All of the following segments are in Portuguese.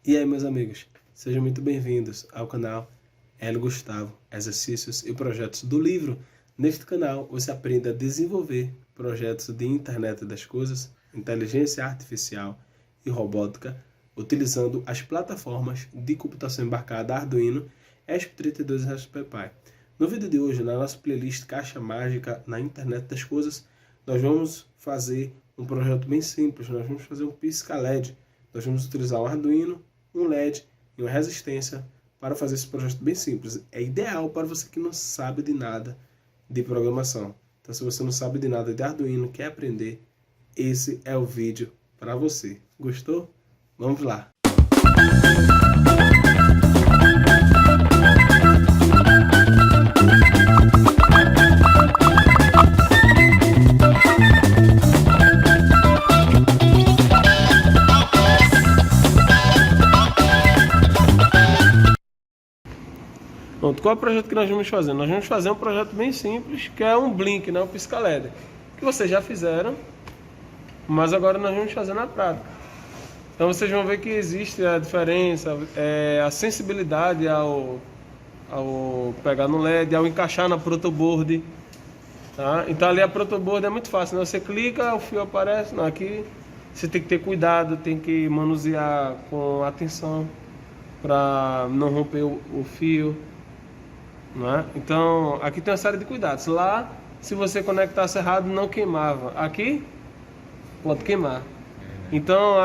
E aí, meus amigos, sejam muito bem-vindos ao canal Hélio Gustavo, exercícios e projetos do livro. Neste canal, você aprende a desenvolver projetos de internet das coisas, inteligência artificial e robótica, utilizando as plataformas de computação embarcada Arduino, ESP32 e Raspberry Pi. No vídeo de hoje, na nossa playlist Caixa Mágica na Internet das Coisas, nós vamos fazer um projeto bem simples. Nós vamos fazer um pisca-LED. Nós vamos utilizar um Arduino, um LED e uma resistência para fazer esse projeto bem simples. É ideal para você que não sabe de nada de programação. Então, se você não sabe de nada de Arduino, quer aprender, esse é o vídeo para você. Gostou? Vamos lá! Pronto, qual é o projeto que nós vamos fazer? Nós vamos fazer um projeto bem simples, que é um Blink, né? Um pisca-LED, que vocês já fizeram, mas agora nós vamos fazer na prática. Então vocês vão ver que existe a diferença, a sensibilidade ao pegar no LED, ao encaixar na protoboard. Tá? Então ali a protoboard é muito fácil, né? Você clica, o fio aparece. Não, aqui você tem que ter cuidado, tem que manusear com atenção para não romper o fio. Não é? Então aqui tem uma série de cuidados. Lá, se você conectasse errado, não queimava. Aqui pode queimar. Então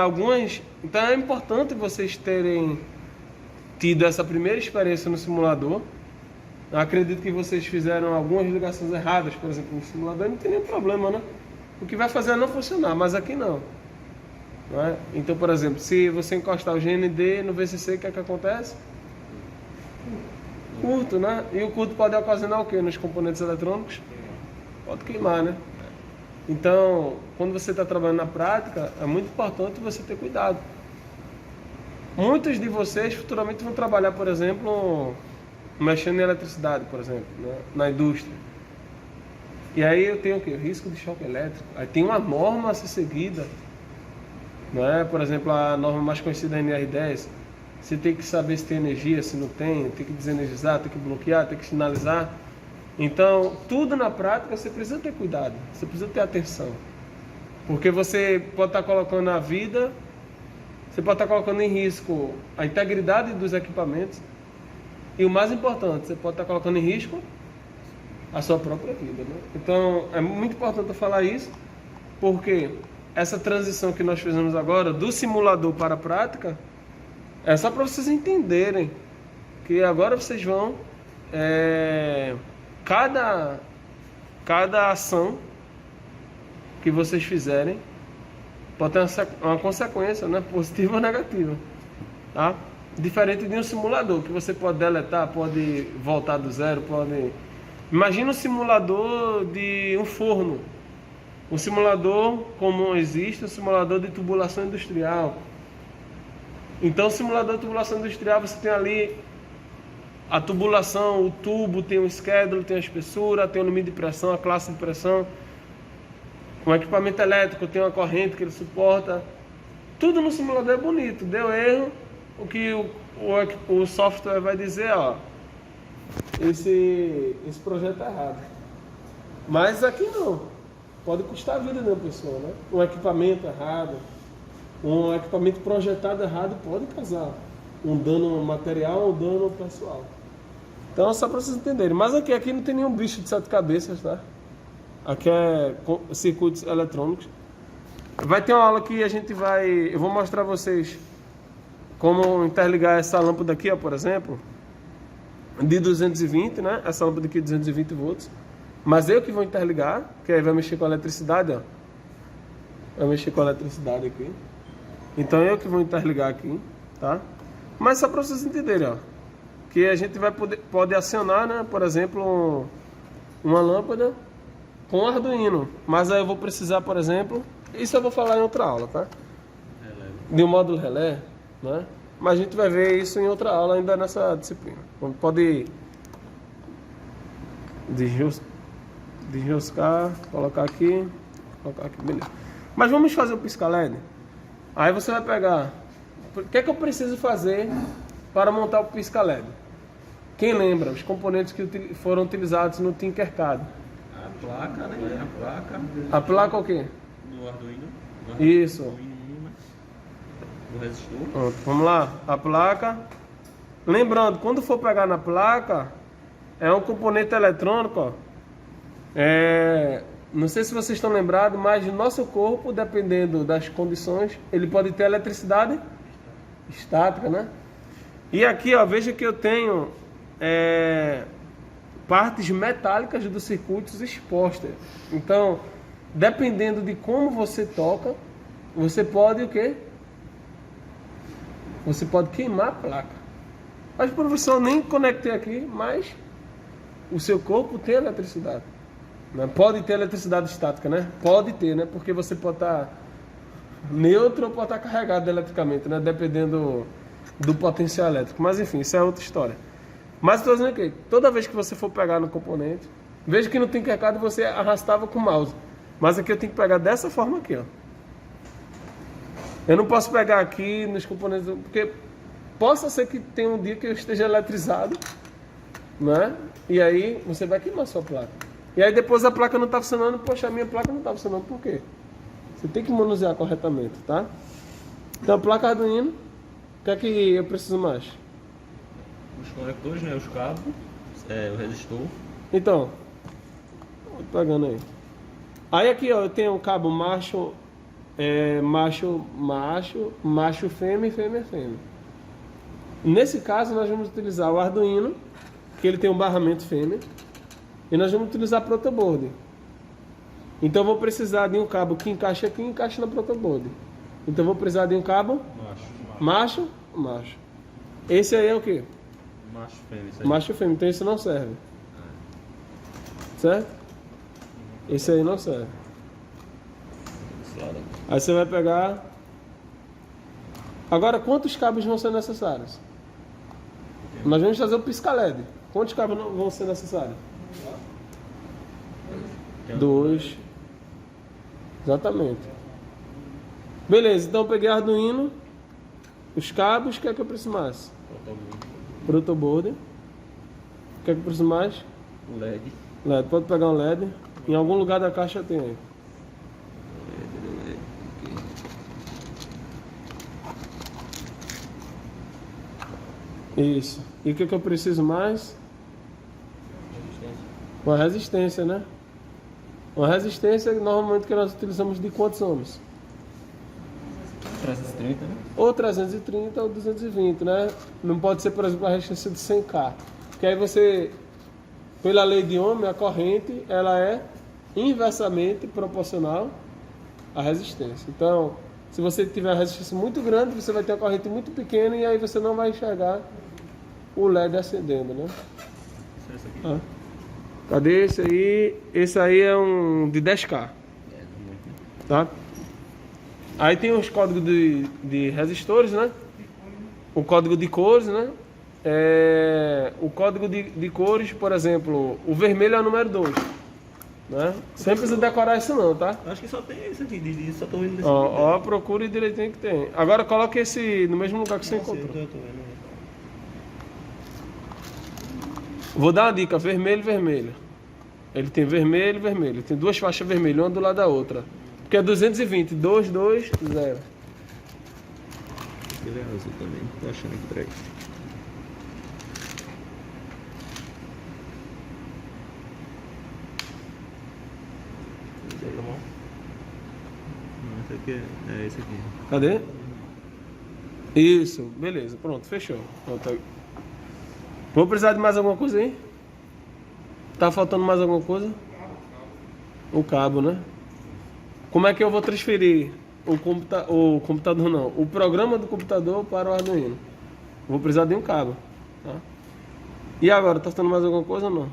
então é importante vocês terem tido essa primeira experiência no simulador. Eu acredito que vocês fizeram algumas ligações erradas, por exemplo, no simulador, não tem nenhum problema, né? O que vai fazer é não funcionar, mas aqui não. Não é? Então, por exemplo, se você encostar o GND no VCC, o que é que acontece? Curto, né? E o curto pode ocasionar o que nos componentes eletrônicos? Pode queimar, né? Então, quando você está trabalhando na prática, é muito importante você ter cuidado. Muitos de vocês futuramente vão trabalhar, por exemplo, mexendo em eletricidade, por exemplo, né? Na indústria. E aí eu tenho o quê? Risco de choque elétrico. Aí tem uma norma a ser seguida, né? Por exemplo, a norma mais conhecida é a NR10. Você tem que saber se tem energia, se não tem que desenergizar, tem que bloquear, tem que sinalizar. Então, tudo na prática você precisa ter cuidado, você precisa ter atenção. Porque você pode estar colocando a vida, você pode estar colocando em risco a integridade dos equipamentos. E o mais importante, você pode estar colocando em risco a sua própria vida, né? Então, é muito importante eu falar isso, porque essa transição que nós fizemos agora, do simulador para a prática, é só para vocês entenderem que agora vocês vão... Cada ação que vocês fizerem pode ter uma consequência, né? Positiva ou negativa. Tá? Diferente de um simulador, que você pode deletar, pode voltar do zero, pode... Imagina um simulador de um forno. Um simulador comum existe, um simulador de tubulação industrial. Então, o simulador de tubulação industrial, você tem ali a tubulação, o tubo, tem o schedule, tem a espessura, tem o limite de pressão, a classe de pressão. O equipamento elétrico tem uma corrente que ele suporta. Tudo no simulador é bonito. Deu erro, o que o software vai dizer, ó, esse projeto é errado. Mas aqui não. Pode custar a vida de uma pessoa, né? Um equipamento errado, um equipamento projetado errado pode causar um dano material ou dano pessoal. Então, só para vocês entenderem. Mas aqui não tem nenhum bicho de 7 cabeças, tá? Aqui é circuitos eletrônicos. Vai ter uma aula que eu vou mostrar a vocês como interligar essa lâmpada aqui, ó, por exemplo, de 220, né? Essa lâmpada aqui de 220 volts. Mas eu que vou interligar, que aí vai mexer com a eletricidade, ó. Vai mexer com a eletricidade aqui. Então, eu que vou interligar aqui, tá? Mas só para vocês entenderem, ó, que a gente pode acionar, né, por exemplo, uma lâmpada com Arduino. Mas aí eu vou precisar, por exemplo, isso eu vou falar em outra aula, tá? De um módulo relé, né? Mas a gente vai ver isso em outra aula ainda nessa disciplina. Pode desroscar, colocar aqui, beleza. Mas vamos fazer o pisca-LED. Aí você vai pegar o que é que eu preciso fazer para montar o pisca-LED? Quem lembra? Os componentes que foram utilizados no Tinkercad. A placa, né? A placa. A placa o quê? Do Arduino. Isso. Do resistor. Pronto, vamos lá. A placa. Lembrando, quando for pegar na placa, é um componente eletrônico, ó. Não sei se vocês estão lembrados, mas o nosso corpo, dependendo das condições, ele pode ter eletricidade estática, né? E aqui, ó, veja que eu tenho partes metálicas dos circuitos expostas. Então, dependendo de como você toca, você pode o quê? Você pode queimar a placa. Mas, professor, eu nem conectei aqui, mas o seu corpo tem eletricidade. Pode ter eletricidade estática, né? Pode ter, né? Porque você pode estar neutro ou pode estar carregado eletricamente, né? Dependendo do potencial elétrico. Mas enfim, isso é outra história. Mas estou dizendo que toda vez que você for pegar no componente, veja que no Tinkercad você arrastava com o mouse. Mas aqui eu tenho que pegar dessa forma aqui, ó. Eu não posso pegar aqui nos componentes, porque possa ser que tenha um dia que eu esteja eletrizado, né? E aí você vai queimar a sua placa. E aí depois a placa não está funcionando, poxa, a minha placa não está funcionando, por quê? Você tem que manusear corretamente, tá? Então a placa Arduino, o que é que eu preciso mais? Os conectores, né? Os cabos, o resistor. Então, pegando aí. Aí aqui, ó, eu tenho o cabo macho, macho, fêmea e fêmea, fêmea. Nesse caso nós vamos utilizar o Arduino, que ele tem um barramento fêmea. E nós vamos utilizar protoboard. Então eu vou precisar de um cabo que encaixe aqui e encaixe na protoboard. Então eu vou precisar de um cabo macho. Esse aí é o quê? Macho fêmea. Macho fêmea. Então isso não serve. Certo? Esse aí não serve. Aí você vai pegar. Agora quantos cabos vão ser necessários? Nós vamos fazer o pisca-LED. Quantos cabos vão ser necessários? 2. Exatamente. Beleza, então eu peguei Arduino, os cabos, o que é que eu preciso mais? Protoboard. O que é que eu preciso mais? LED. LED, pode pegar um LED. Em algum lugar da caixa tem aí. Isso. E o que é que eu preciso mais? Uma resistência, né? Uma resistência normalmente que nós utilizamos de quantos ohms? 330, né? Ou 330 ou 220, né? Não pode ser, por exemplo, a resistência de 100K. Porque aí você, pela lei de Ohm, a corrente ela é inversamente proporcional à resistência. Então, se você tiver uma resistência muito grande, você vai ter uma corrente muito pequena e aí você não vai enxergar o LED acendendo, né? Cadê esse aí? Esse aí é um de 10K. Tá? Aí tem os códigos de resistores, né? O código de cores, né? O código de cores, por exemplo, o vermelho é o número 2. Né? Sem precisa decorar isso não, tá? Acho que só tem esse aqui, só tô vendo desse Ó, procure direitinho que tem. Agora coloque esse no mesmo lugar que você encontrou. Eu tô vendo. Vou dar uma dica, vermelho, vermelho. Ele tem vermelho, vermelho. Tem duas faixas vermelhas, uma do lado da outra. Porque é 220, 2, 2, 0. Ele é azul também, tô achando aqui, peraí. Esse aqui é esse aqui. Cadê? Isso, beleza, pronto, fechou. Pronto. Vou precisar de mais alguma coisa aí? Tá faltando mais alguma coisa? O cabo, né? Como é que eu vou transferir o computador não, o programa do computador para o Arduino? Vou precisar de um cabo, tá? E agora, tá faltando mais alguma coisa ou não?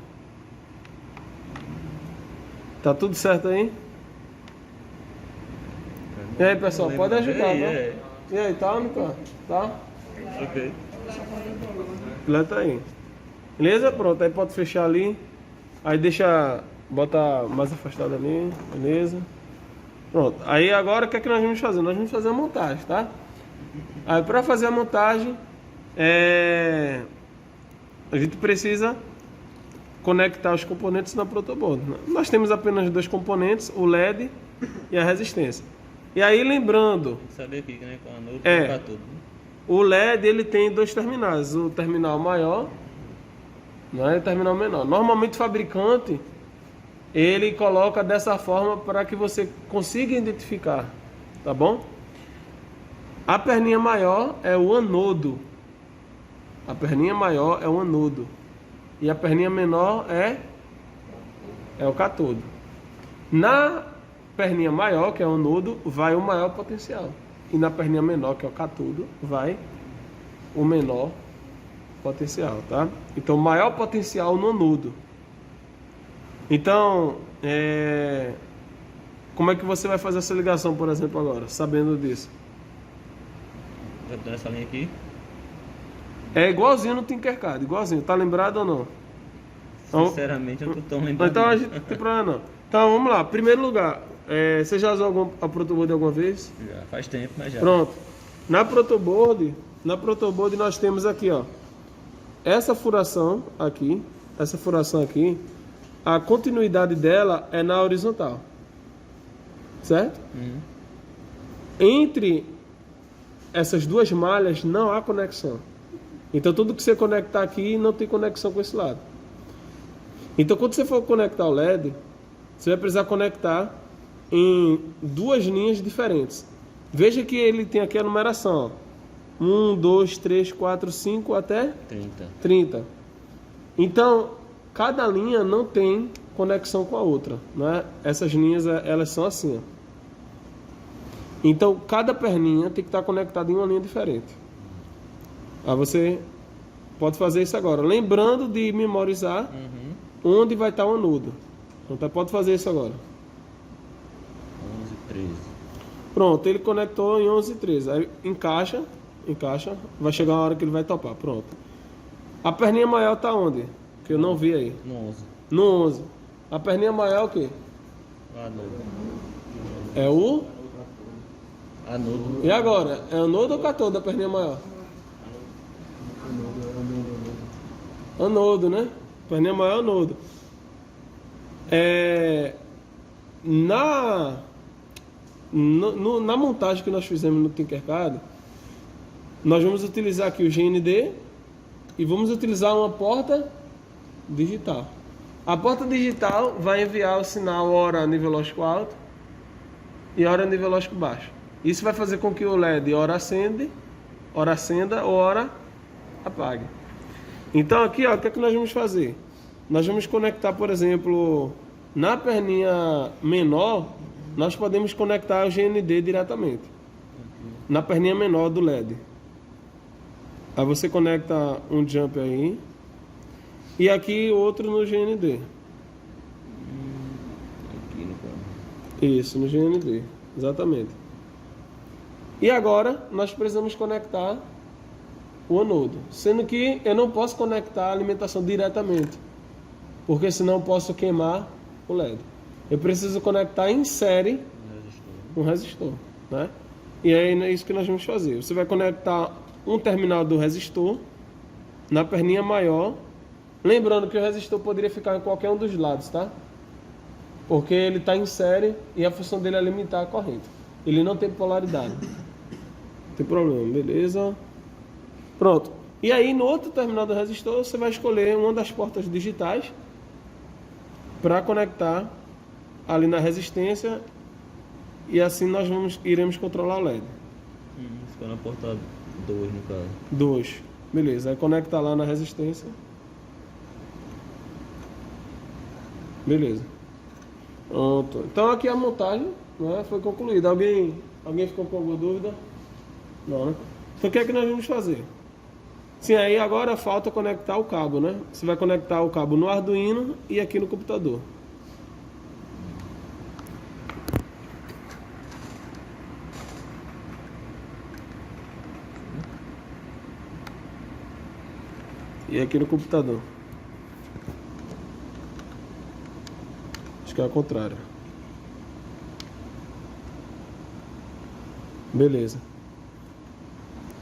Tá tudo certo aí? E aí, pessoal, pode ajudar, tá? E aí, tá ou não tá? Tá? Ok. Tá aí. Beleza? Pronto, aí pode fechar ali. Aí deixa, bota mais afastado ali, beleza? Pronto, aí agora o que é que nós vamos fazer? Nós vamos fazer a montagem, tá? Aí para fazer a montagem, a gente precisa conectar os componentes na protoboard. Nós temos apenas dois componentes, o LED e a resistência. E aí lembrando, Tem que saber aqui, né? Com a anodo, É. colocar tudo. Né? o LED ele tem dois terminais, o terminal maior, né, e o terminal menor. Normalmente o fabricante ele coloca dessa forma para que você consiga identificar, tá bom? A perninha maior é o anodo. A perninha maior é o anodo. E a perninha menor é o catodo. Na perninha maior, que é o anodo, vai o maior potencial. E na perninha menor, que é o catodo, vai o menor potencial, tá? Então, maior potencial no anodo. Então, como é que você vai fazer essa ligação, por exemplo, agora, sabendo disso? Já tô nessa linha aqui. É igualzinho no Tinkercad, igualzinho. Tá lembrado ou não? Então, Sinceramente, eu não tô tão lembrado. então a não. gente não tem problema não. Então, vamos lá. Primeiro lugar, você já usou a protoboard alguma vez? Já faz tempo, mas já. Pronto. Na protoboard nós temos aqui, ó, essa furação aqui, a continuidade dela é na horizontal, certo? Uhum. Entre essas duas malhas não há conexão. Então tudo que você conectar aqui não tem conexão com esse lado. Então quando você for conectar o LED, você vai precisar conectar em duas linhas diferentes. Veja que ele tem aqui a numeração, ó. 1, 2, 3, 4, 5 até 30. Então, cada linha não tem conexão com a outra, né? Essas linhas, elas são assim, ó. Então, cada perninha tem que estar conectada em uma linha diferente. Aí você pode fazer isso agora, lembrando de memorizar onde vai estar o anodo. Então, pode fazer isso agora. 11, 13. Pronto, ele conectou em 11 e 13. Aí encaixa, vai chegar uma hora que ele vai topar. Pronto. A perninha maior está onde? Que eu não vi aí. No 11. No 11. A perninha maior é o quê? Anodo. É o... Anodo. E agora? É anodo ou catodo da perninha maior? Anodo, né? Perninha maior é anodo. Na montagem que nós fizemos no Tinkercad, nós vamos utilizar aqui o GND e vamos utilizar uma porta digital. A porta digital vai enviar o sinal hora nível lógico alto e hora nível lógico baixo. Isso vai fazer com que o LED hora acenda ou hora apague. Então aqui, ó, o que é que nós vamos fazer? Nós vamos conectar, por exemplo, na perninha menor, nós podemos conectar o GND diretamente. Na perninha menor do LED. Aí você conecta um jump aí. E aqui outro no GND. Aqui no plano. Isso, no GND. Exatamente. E agora nós precisamos conectar o anodo. Sendo que eu não posso conectar a alimentação diretamente. Porque senão eu posso queimar o LED. Eu preciso conectar em série um resistor, né? E aí é isso que nós vamos fazer. Você vai conectar um terminal do resistor na perninha maior. Lembrando que o resistor poderia ficar em qualquer um dos lados, tá? Porque ele está em série e a função dele é limitar a corrente. Ele não tem polaridade. Não tem problema, beleza? Pronto. E aí no outro terminal do resistor você vai escolher uma das portas digitais para conectar ali na resistência e assim nós iremos controlar o LED. Ficou na porta 2 no caso. 2. Beleza, aí conecta lá na resistência. Beleza. Pronto. Então aqui a montagem, né, foi concluída. Alguém ficou com alguma dúvida? Não, né? Então o que é que nós vamos fazer? Sim, aí agora falta conectar o cabo, né? Você vai conectar o cabo no Arduino e aqui no computador. E aqui no computador. Acho que é ao contrário. Beleza.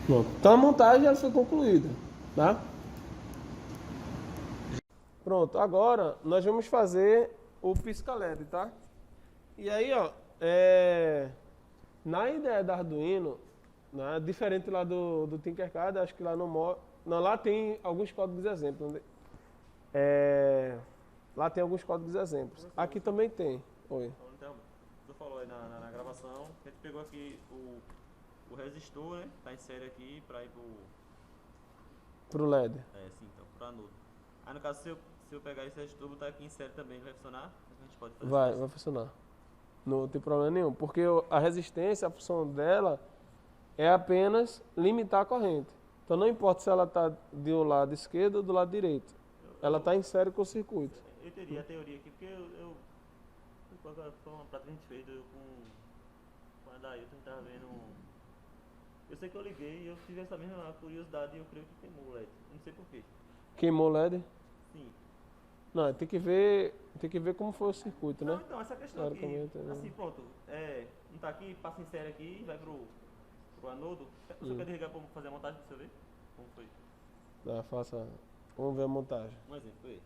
Pronto. Então a montagem já foi concluída, tá? Pronto, agora nós vamos fazer o pisca-LED, tá? E aí, ó, na ideia da Arduino, né, diferente lá do Tinkercad, acho que lá não, lá tem alguns códigos exemplos. Né? Lá tem alguns códigos exemplos. Aqui também tem. Oi. Então, tu falou aí na gravação, a gente pegou aqui o resistor, né? Tá em série aqui pra ir Pro LED. Sim, então, pro anodo. Aí no caso, se eu pegar esse resistor, botar aqui em série também, vai funcionar? A gente pode fazer Vai funcionar. Não tem problema nenhum, porque a resistência, a função dela é apenas limitar a corrente. Então não importa se ela está do lado esquerdo ou do lado direito. Ela está em série com o circuito. Eu teria a teoria aqui, porque quando foi uma prática que a gente fez, com a Dailton, tava vendo. Eu sei que eu liguei e eu tive essa mesma curiosidade e eu creio que queimou o LED. Não sei porquê. Queimou o LED? Sim. Não, tem que ver como foi o circuito, né? Não, então, essa questão aqui, assim, pronto, não tá aqui, passa em série aqui, vai pro anodo. Você quer desligar pra fazer a montagem pra você ver? Como foi? Faça. Vamos ver a montagem. Um exemplo, aí.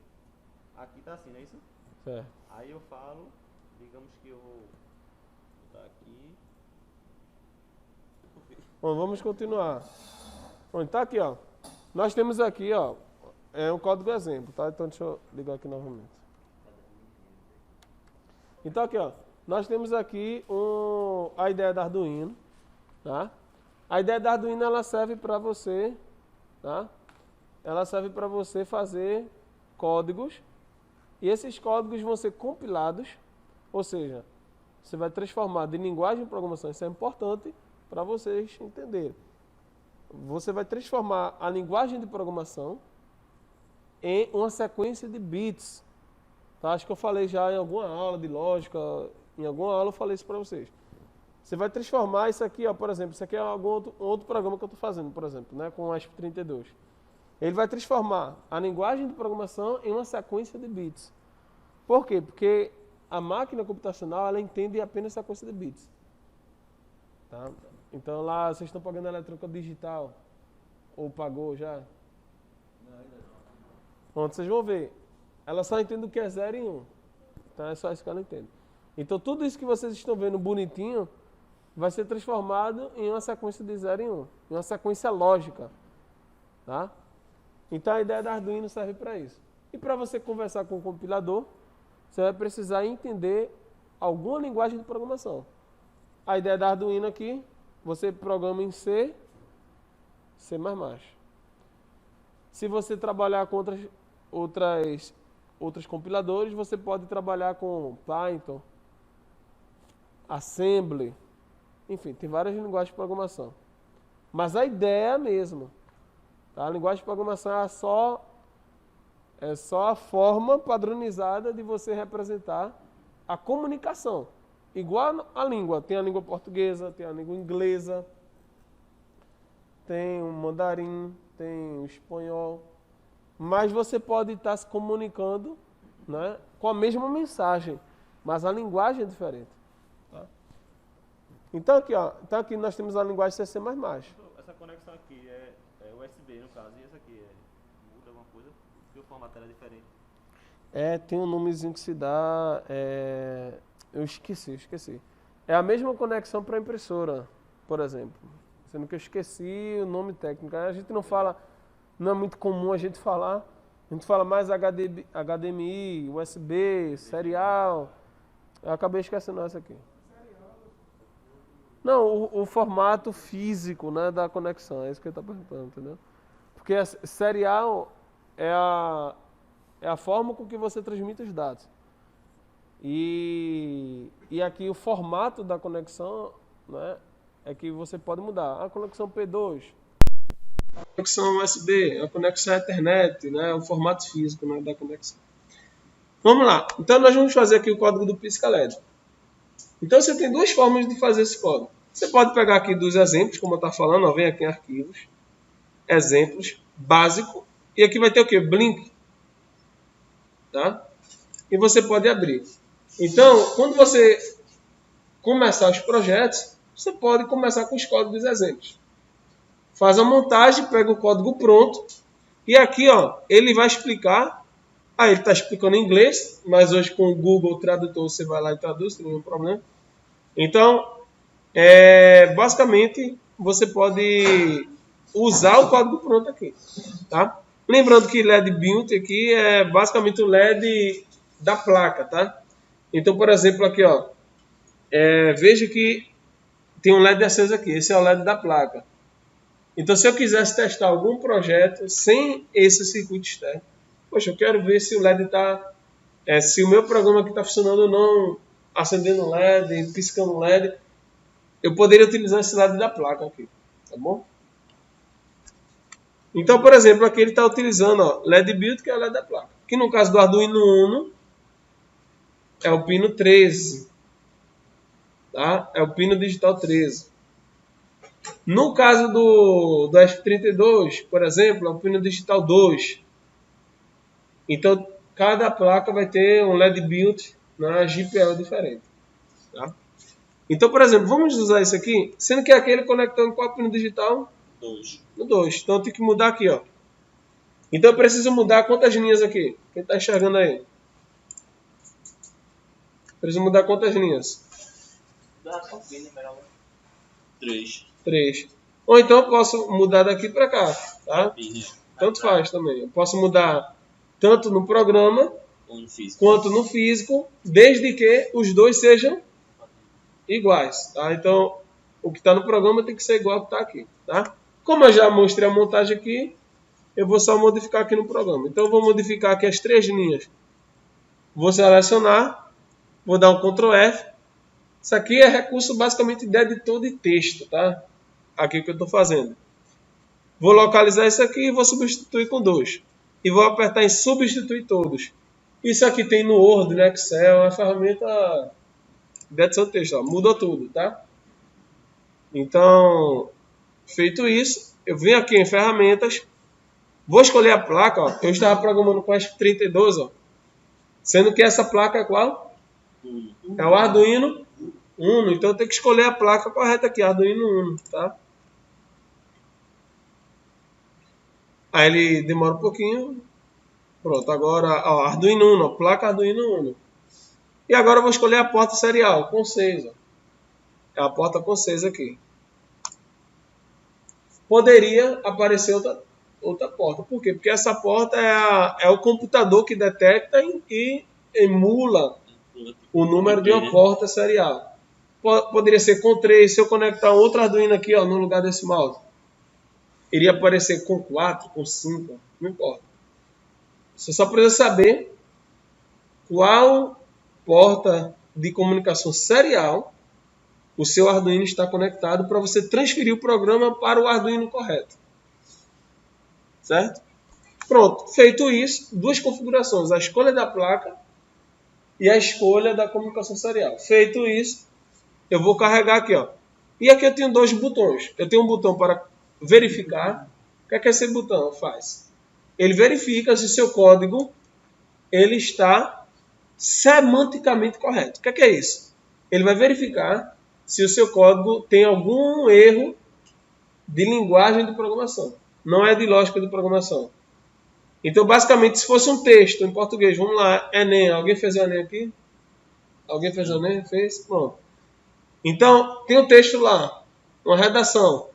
Aqui tá assim, não é isso? Certo. Aí eu falo, digamos que eu vou botar aqui. Bom, vamos continuar. Bom, tá aqui, ó. Nós temos aqui, ó, um código exemplo, tá? Então deixa eu ligar aqui novamente. Então aqui, ó, nós temos aqui a ideia da Arduino, tá? A ideia da Arduino, ela serve para você, tá? Ela serve para você fazer códigos e esses códigos vão ser compilados, ou seja, você vai transformar de linguagem de programação, isso é importante para vocês entenderem. Você vai transformar a linguagem de programação em uma sequência de bits. Tá? Acho que eu falei já em alguma aula de lógica, em alguma aula eu falei isso para vocês. Você vai transformar isso aqui, ó, por exemplo, isso aqui é algum outro programa que eu estou fazendo, por exemplo, né, com o ESP32. Ele vai transformar a linguagem de programação em uma sequência de bits. Por quê? Porque a máquina computacional, ela entende apenas sequência de bits. Tá? Então lá, vocês estão pagando a eletrônica digital? Ou pagou já? Não, ainda não. Pronto, vocês vão ver. Ela só entende o que é 0 e 1. Então é só isso que ela entende. Então tudo isso que vocês estão vendo bonitinho vai ser transformado em uma sequência de 0 e 1. Em uma sequência lógica. Tá? Então a ideia da Arduino serve para isso. E para você conversar com o compilador, você vai precisar entender alguma linguagem de programação. A ideia da Arduino aqui, você programa em C, C++. Se você trabalhar com outros compiladores, você pode trabalhar com Python, Assembly, enfim, tem várias linguagens de programação. Mas a ideia é a mesma. Tá? A linguagem de programação é só a forma padronizada de você representar a comunicação. Igual a língua. Tem a língua portuguesa, tem a língua inglesa, tem o mandarim, tem o espanhol. Mas você pode estar se comunicando, né, com a mesma mensagem, mas a linguagem é diferente. Tá? Então aqui nós temos a linguagem CC++. Essa conexão aqui é USB no caso, e essa aqui muda alguma coisa? Porque o formato era diferente. Tem um nomezinho que se dá, eu esqueci. É a mesma conexão para a impressora, por exemplo. Sendo que eu esqueci o nome técnico. A gente não fala, não é muito comum a gente falar. A gente fala mais HDMI, USB, serial. Eu acabei esquecendo essa aqui. Não, o formato físico, né, da conexão, é isso que ele está perguntando, entendeu? Porque serial é a forma com que você transmite os dados. E aqui o formato da conexão, né, é que você pode mudar. A conexão P2, a conexão USB, a conexão Ethernet, né, o formato físico, né, da conexão. Vamos lá. Então nós vamos fazer aqui o código do pisca-LED. Então você tem duas formas de fazer esse código. Você pode pegar aqui dos exemplos, como eu estava falando, ó, vem aqui em arquivos, exemplos, básico, e aqui vai ter o que? Blink. Tá? E você pode abrir. Então, quando você começar os projetos, você pode começar com os códigos exemplos. faz a montagem, pega o código pronto, e aqui, ó, ele vai explicar. Ele está explicando em inglês, mas hoje com o Google Tradutor você vai lá e traduz, não tem nenhum problema. Então, basicamente, você pode usar o código pronto aqui, tá? Lembrando que LED Build aqui é basicamente o LED da placa, tá? Então, por exemplo, aqui, ó, veja que tem um LED aceso aqui. Esse é o LED da placa. Então, se eu quisesse testar algum projeto sem esse circuito externo, poxa, eu quero ver se o LED está... se o meu programa aqui está funcionando ou não, acendendo LED, piscando LED, eu poderia utilizar esse LED da placa aqui, tá bom? Então, por exemplo, aqui ele está utilizando, ó, LED Build, que é o LED da placa. Que no caso do Arduino Uno, é o pino 13. Tá? É o pino digital 13. No caso do ESP32, por exemplo, é o pino digital 2. Então, cada placa vai ter um LED Build na GPL diferente. Tá? Então, por exemplo, vamos usar isso aqui, sendo que aquele conectando qual pino digital? 2. No 2. Então, eu tenho que mudar aqui, ó. Então, eu preciso mudar quantas linhas aqui? Quem está enxergando aí? Preciso mudar quantas linhas? 3. 3. Ou então, eu posso mudar daqui para cá, tá? Tanto faz também. Eu posso mudar tanto no programa quanto no físico, desde que os dois sejam iguais, tá? Então, o que está no programa tem que ser igual ao que está aqui, tá? Como eu já mostrei a montagem aqui, eu vou só modificar aqui no programa. Então, eu vou modificar aqui as 3 linhas. Vou selecionar, vou dar um Ctrl F. Isso aqui é recurso basicamente de editor de texto, tá? Aqui que eu estou fazendo. Vou localizar isso aqui e vou substituir com 2. E vou apertar em substituir todos. Isso aqui tem no Word, no Excel, é uma ferramenta de edição de texto. Ó, mudou tudo, tá? Então, feito isso, eu venho aqui em ferramentas, vou escolher a placa, ó. Eu estava programando com a ESP32, ó. Sendo que essa placa é qual? É o Arduino Uno. Então eu tenho que escolher a placa correta aqui, Arduino Uno, tá? Aí ele demora um pouquinho. Pronto, agora, ó, Arduino Uno, placa Arduino Uno. E agora eu vou escolher a porta serial, com 6, ó. É a porta com 6 aqui. Poderia aparecer outra porta. Por quê? Porque essa porta é o computador que detecta e emula o número de uma porta serial. Poderia ser com 3. Se eu conectar outro Arduino aqui, ó, no lugar desse mouse, iria aparecer com 4, com 5, não importa. Você só precisa saber qual porta de comunicação serial o seu Arduino está conectado para você transferir o programa para o Arduino correto. Certo? Pronto. Feito isso, 2 configurações. A escolha da placa e a escolha da comunicação serial. Feito isso, eu vou carregar aqui, ó. E aqui eu tenho 2 botões. Eu tenho um botão para verificar. O que é que esse botão faz? Ele verifica se o seu código ele está semanticamente correto. O que é isso? Ele vai verificar se o seu código tem algum erro de linguagem de programação. Não é de lógica de programação. Então, basicamente, se fosse um texto em português, vamos lá, Enem. Alguém fez o Enem aqui? Alguém fez o Enem? Fez? Pronto. Então, tem um texto lá, uma redação.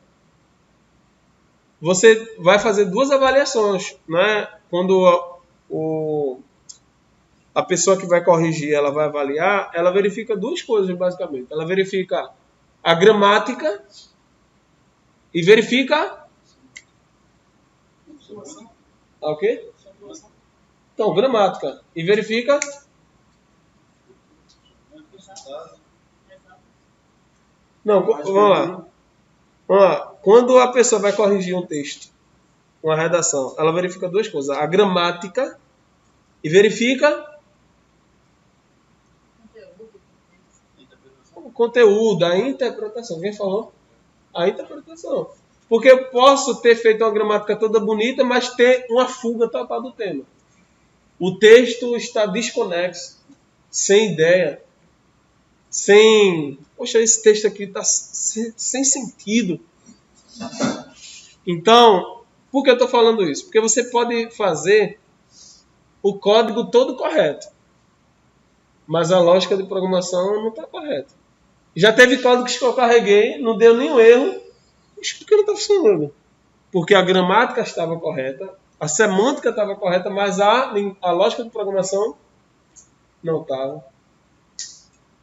Você vai fazer 2 avaliações, né? Quando a pessoa que vai corrigir, ela vai avaliar, ela verifica 2 coisas, basicamente. Ela verifica a gramática e verifica... Ok? Então, gramática. E verifica... Não, vamos lá. Vamos lá. Quando a pessoa vai corrigir um texto, uma redação, ela verifica 2 coisas. A gramática e verifica o conteúdo, a interpretação. Quem falou? A interpretação. Porque eu posso ter feito uma gramática toda bonita, mas ter uma fuga total do tema. O texto está desconexo, sem ideia, sem... Poxa, esse texto aqui está sem sentido. Então, por que eu estou falando isso? Porque você pode fazer o código todo correto, mas a lógica de programação não está correta. Já teve códigos que eu carreguei, não deu nenhum erro, mas por que não está funcionando? Porque a gramática estava correta, a semântica estava correta, mas a lógica de programação não estava.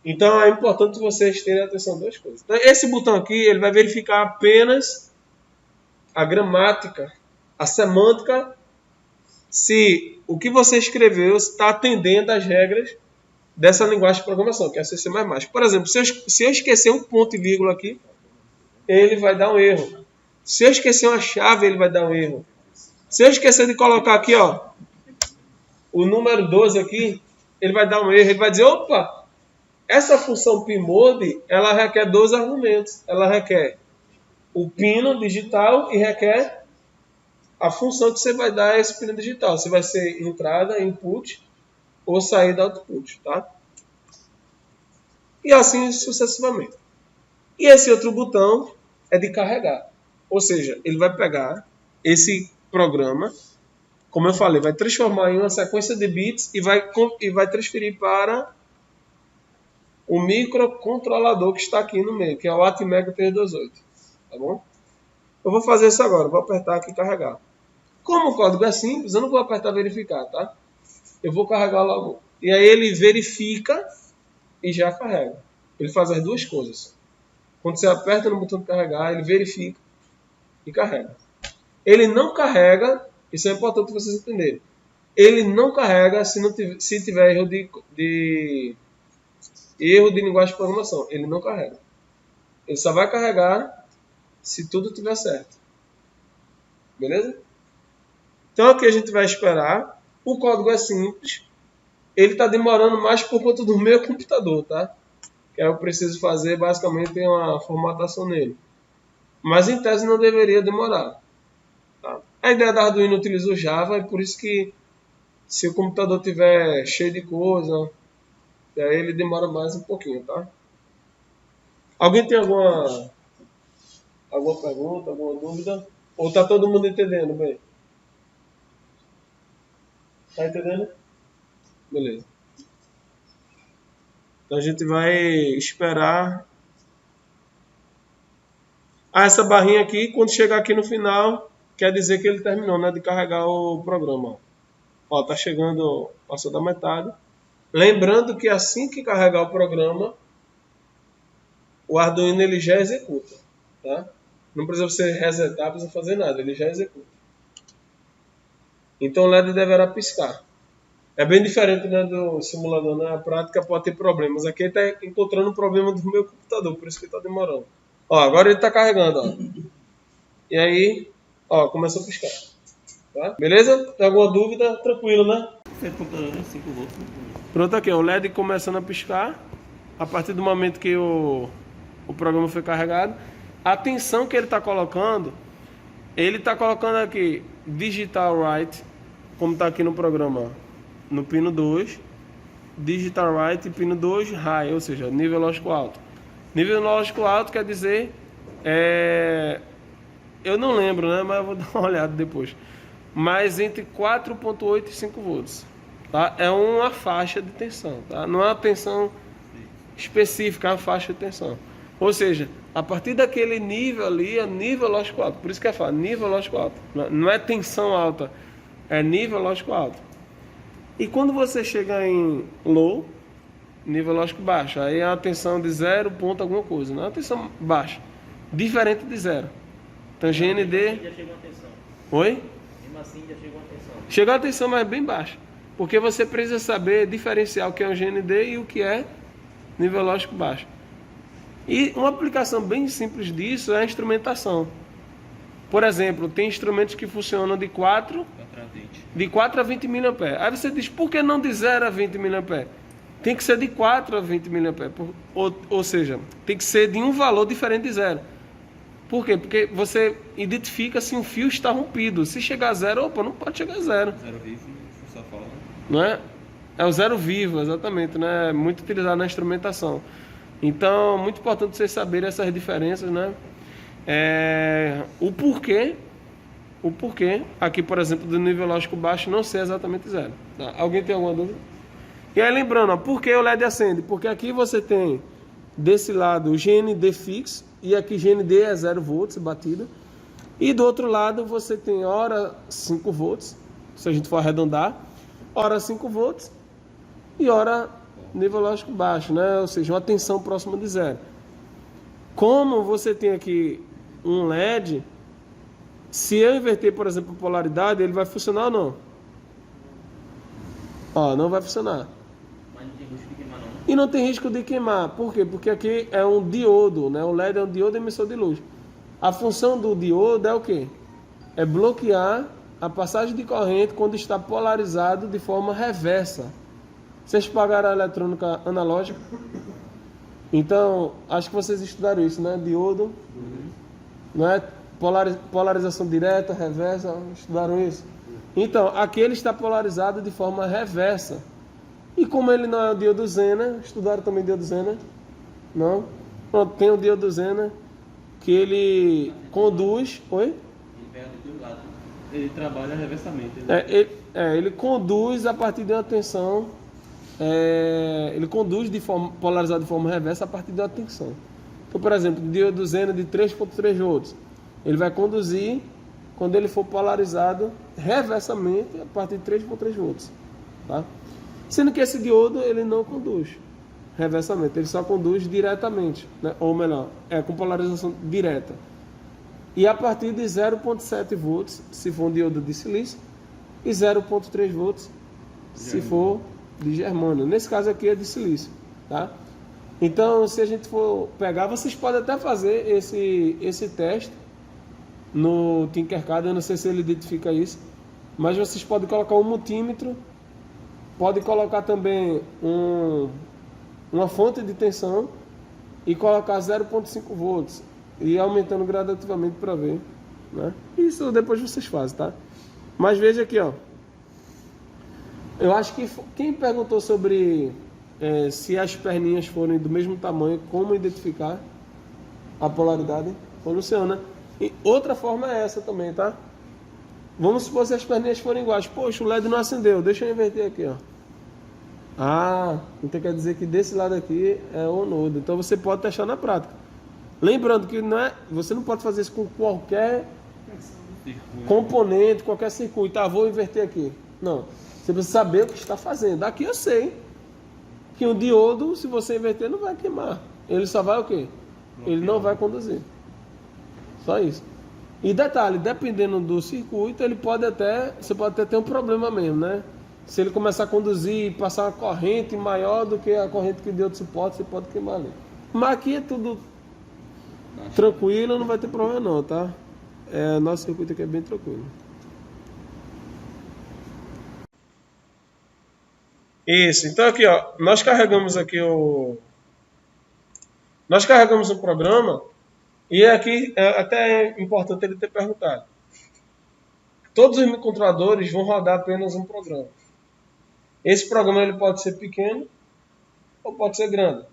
Então é importante vocês terem atenção a duas coisas. Então, esse botão aqui ele vai verificar apenas a gramática, a semântica, se o que você escreveu está atendendo às regras dessa linguagem de programação, que é a C++. Por exemplo, se eu esquecer um ponto e vírgula aqui, ele vai dar um erro. Se eu esquecer uma chave, ele vai dar um erro. Se eu esquecer de colocar aqui, ó, o número 12 aqui, ele vai dar um erro. Ele vai dizer, opa, essa função pmode, ela requer 2 argumentos. Ela requer o pino digital e requer a função que você vai dar a esse pino digital. Se vai ser entrada, input ou saída output, tá? E assim sucessivamente. E esse outro botão é de carregar. Ou seja, ele vai pegar esse programa, como eu falei, vai transformar em uma sequência de bits e vai transferir para o microcontrolador que está aqui no meio, que é o Atmega 328. Tá bom? Eu vou fazer isso agora, vou apertar aqui e carregar. Como o código é simples, eu não vou apertar verificar, tá? Eu vou carregar logo. E aí ele verifica e já carrega. Ele faz as duas coisas. Quando você aperta no botão de carregar, ele verifica e carrega. Ele não carrega, isso é importante vocês entenderem. Ele não carrega se tiver erro de linguagem de programação. Ele não carrega. Ele só vai carregar se tudo estiver certo. Beleza? Então aqui a gente vai esperar. O código é simples. Ele está demorando mais por conta do meu computador, tá? Que eu preciso fazer basicamente uma formatação nele. Mas em tese não deveria demorar. Tá? A ideia da Arduino utiliza o Java, e por isso que se o computador estiver cheio de coisa, aí ele demora mais um pouquinho, tá? Alguém tem alguma pergunta, alguma dúvida? Ou está todo mundo entendendo bem? Tá entendendo? Beleza. Então a gente vai esperar. Essa barrinha aqui, quando chegar aqui no final, quer dizer que ele terminou, né, de carregar o programa. Ó, tá chegando, passou da metade. Lembrando que assim que carregar o programa, o Arduino ele já executa, tá? Não precisa você resetar, não precisa fazer nada, ele já executa. Então o LED deverá piscar. É bem diferente, né, do simulador, né? A prática pode ter problemas. Aqui ele está encontrando um problema do meu computador, por isso que ele está demorando. Ó, agora ele está carregando, ó. E aí, ó, começou a piscar. Tá? Beleza? Tem alguma dúvida? Tranquilo, né? Pronto, aqui, ó, o LED começando a piscar. A partir do momento que o programa foi carregado. A tensão que ele está colocando aqui Digital Write, como está aqui no programa, no pino 2, Digital Write, pino 2, High, ou seja, nível lógico alto. Nível lógico alto quer dizer, eu não lembro, né, mas eu vou dar uma olhada depois, mas entre 4.8 e 5 volts, tá? É uma faixa de tensão, tá? Não é uma tensão específica, é uma faixa de tensão. Ou seja, a partir daquele nível ali é nível lógico alto. Por isso que é falar nível lógico alto. Não é tensão alta, é nível lógico alto. E quando você chega em low, nível lógico baixo, aí é uma tensão de 0 ponto alguma coisa, não é uma tensão baixa, diferente de 0. Então GND... Já chegou a tensão. Oi? Mesmo assim já chegou a tensão. Chegou a tensão, mas bem baixa. Porque você precisa saber diferenciar o que é um GND e o que é nível lógico baixo. E uma aplicação bem simples disso é a instrumentação. Por exemplo, tem instrumentos que funcionam de 4 a 20 mA. Aí você diz, por que não de 0 a 20 mA? Tem que ser de 4 a 20 mA. Ou seja, tem que ser de um valor diferente de 0. Por quê? Porque você identifica se um fio está rompido. Se chegar a 0, opa, não pode chegar a 0. 0 vivo, só fala. Não é? É o 0 vivo, exatamente, né? É muito utilizado na instrumentação. Então, muito importante vocês saberem essas diferenças, né? O porquê o porquê aqui, por exemplo, do nível lógico baixo não ser exatamente 0. Tá? Alguém tem alguma dúvida? E aí lembrando, ó, por que o LED acende? Porque aqui você tem desse lado o GND fixo e aqui GND é 0 volts batida. E do outro lado você tem hora 5 volts, se a gente for arredondar, hora 5 volts e hora nível lógico baixo, né? Ou seja, uma tensão próxima de 0. Como você tem aqui um LED, se eu inverter, por exemplo, a polaridade, ele vai funcionar ou não? Ó, não vai funcionar. Mas não tem risco de queimar, não. E não tem risco de queimar. Por quê? Porque aqui é um diodo, né? O LED é um diodo emissor de luz. A função do diodo é o quê? É bloquear a passagem de corrente quando está polarizado de forma reversa. Vocês pagaram a eletrônica analógica? Então, acho que vocês estudaram isso, né? Diodo, não é? Polarização direta, reversa, estudaram isso? Então, aqui ele está polarizado de forma reversa. E como ele não é o diodo Zener, estudaram também diodo Zener? Não? Pronto, tem o diodo Zener que ele conduz... Oi? Ele pega do outro lado. Ele trabalha reversamente. Né? Ele conduz a partir de uma tensão... ele conduz polarizado de forma reversa a partir de uma tensão. Então, por exemplo, o diodo Zener de 3.3 volts, ele vai conduzir quando ele for polarizado reversamente a partir de 3.3 volts. Tá? Sendo que esse diodo ele não conduz reversamente, ele só conduz diretamente, né? Ou melhor, com polarização direta. E a partir de 0.7 volts, se for um diodo de silício, e 0.3 volts, se for de germânio. Nesse caso aqui é de silício. Tá? Então, se a gente for pegar, vocês podem até fazer esse teste no Tinkercad, eu não sei se ele identifica isso, mas vocês podem colocar um multímetro, podem colocar também uma fonte de tensão e colocar 0.5 volts e ir aumentando gradativamente para ver, né? Isso depois vocês fazem, tá? Mas veja aqui, ó. Eu acho que quem perguntou sobre se as perninhas forem do mesmo tamanho, como identificar a polaridade, foi o Luciano, né? E outra forma é essa também, tá? Vamos supor se as perninhas forem iguais. Poxa, o LED não acendeu. Deixa eu inverter aqui, ó. Então quer dizer que desse lado aqui é o nodo. Então você pode testar na prática. Lembrando que você não pode fazer isso com qualquer componente, qualquer circuito. Vou inverter aqui. Não. Você precisa saber o que está fazendo. Aqui eu sei que o diodo, se você inverter, não vai queimar. Ele só vai o quê? Ele não vai conduzir. Só isso. E detalhe, dependendo do circuito, você pode até ter um problema mesmo, né? Se ele começar a conduzir e passar uma corrente maior do que a corrente que o diodo suporta, você pode queimar ali. Mas aqui é tudo tranquilo, não vai ter problema não, tá? Nosso circuito aqui é bem tranquilo. Isso, então aqui, ó, nós carregamos um programa e aqui até é importante ele ter perguntado. Todos os microcontroladores vão rodar apenas um programa. Esse programa ele pode ser pequeno ou pode ser grande.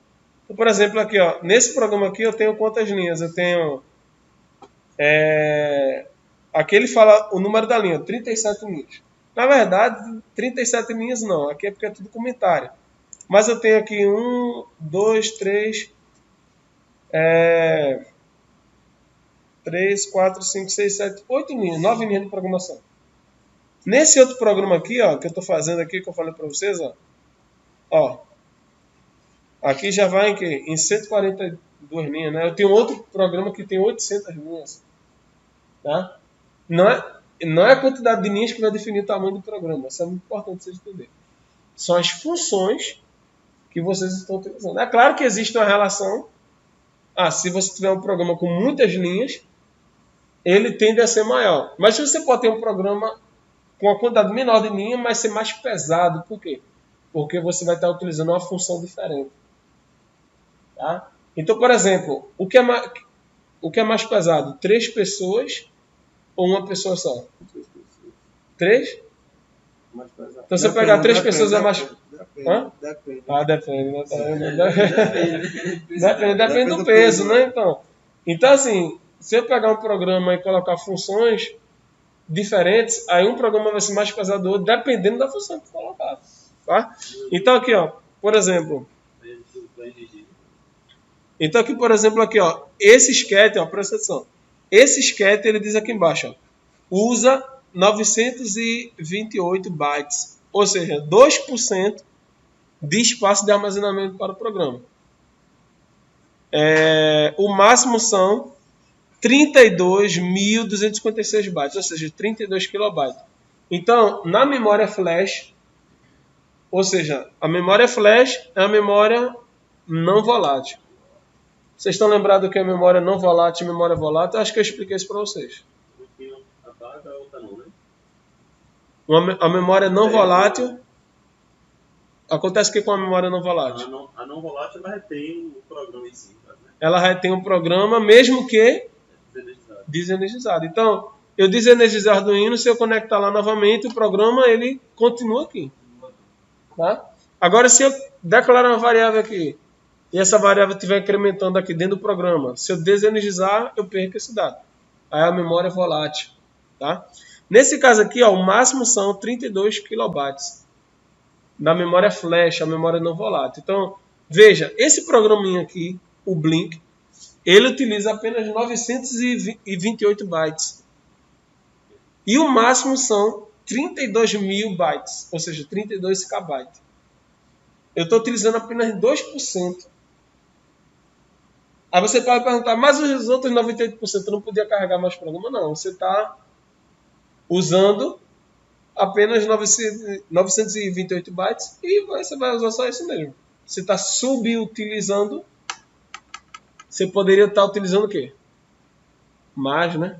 Então, por exemplo, aqui, ó, nesse programa aqui eu tenho quantas linhas? Eu tenho aqui ele fala o número da linha, 37 linhas. Na verdade, 37 linhas não, aqui é porque é tudo comentário. Mas eu tenho aqui 1, 2, 3, 4, 5, 6, 7, 8 linhas, 9 linhas de programação. Nesse outro programa aqui, ó, que eu estou fazendo aqui, que eu falei para vocês, ó, aqui já vai em 142 linhas, né? Eu tenho outro programa que tem 800 linhas, tá? Não é a quantidade de linhas que vai definir o tamanho do programa. Isso é muito importante vocês entenderem. São as funções que vocês estão utilizando. É claro que existe uma relação. Se você tiver um programa com muitas linhas, ele tende a ser maior. Mas você pode ter um programa com uma quantidade menor de linhas, mas ser mais pesado. Por quê? Porque você vai estar utilizando uma função diferente. Tá? Então, por exemplo, o que é mais pesado? 3 pessoas ou uma pessoa só? 3? Mais pesado. Então, se eu pegar 3 pessoas é mais... Depende. Depende do peso, né? Então, assim, se eu pegar um programa e colocar funções, diferentes, aí um programa vai ser mais pesado do outro, dependendo da função que for colocada. Tá? Então aqui, ó, por exemplo... Então aqui, por exemplo, aqui, ó, esse scatter, ó, presta atenção. Esse scatter, ele diz aqui embaixo, ó, usa 928 bytes, ou seja, 2% de espaço de armazenamento para o programa. O máximo são 32.256 bytes, ou seja, 32 kilobytes. Então, na memória flash, ou seja, a memória flash é a memória não volátil. Vocês estão lembrados do que é memória não volátil e memória volátil? Acho que eu expliquei isso para vocês. A memória não volátil... Acontece o que com a memória não volátil? A não volátil, ela retém o programa em si. Né? Ela retém o programa, mesmo que desenergizado. Então, eu desenergizar o Arduino, se eu conectar lá novamente, o programa ele continua aqui. Tá? Agora, se eu declarar uma variável aqui, e essa variável estiver incrementando aqui dentro do programa, se eu desenergizar, eu perco esse dado. Aí a memória é volátil. Tá? Nesse caso aqui, ó, o máximo são 32 kilobytes. Da memória flash, a memória não volátil. Então, veja, esse programinha aqui, o Blink, ele utiliza apenas 928 bytes. E o máximo são 32.000 bytes, ou seja, 32 KB. Eu estou utilizando apenas 2%. Aí você pode perguntar, mas os outros 98% eu não podia carregar mais programa? Não, você está usando apenas 928 bytes e você vai usar só isso mesmo. Você está subutilizando. Você poderia estar utilizando o quê? Mais, né?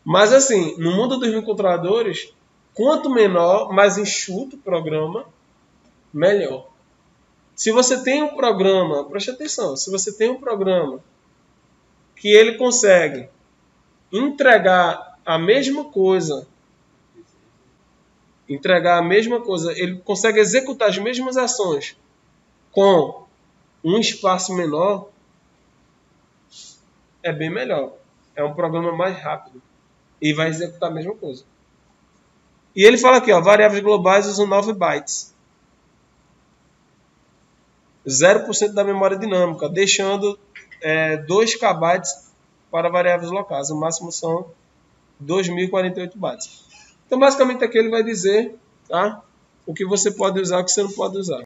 Mas assim, no mundo dos microcontroladores, quanto menor, mais enxuto o programa, melhor. Se você tem um programa, preste atenção, se você tem um programa que ele consegue entregar a mesma coisa, ele consegue executar as mesmas ações com um espaço menor, é bem melhor. É um programa mais rápido e vai executar a mesma coisa. E ele fala aqui, ó, variáveis globais usam 9 bytes. 0% da memória dinâmica, deixando 2 KB para variáveis locais. O máximo são 2.048 bytes. Então, basicamente, aqui ele vai dizer, tá, o que você pode usar e o que você não pode usar.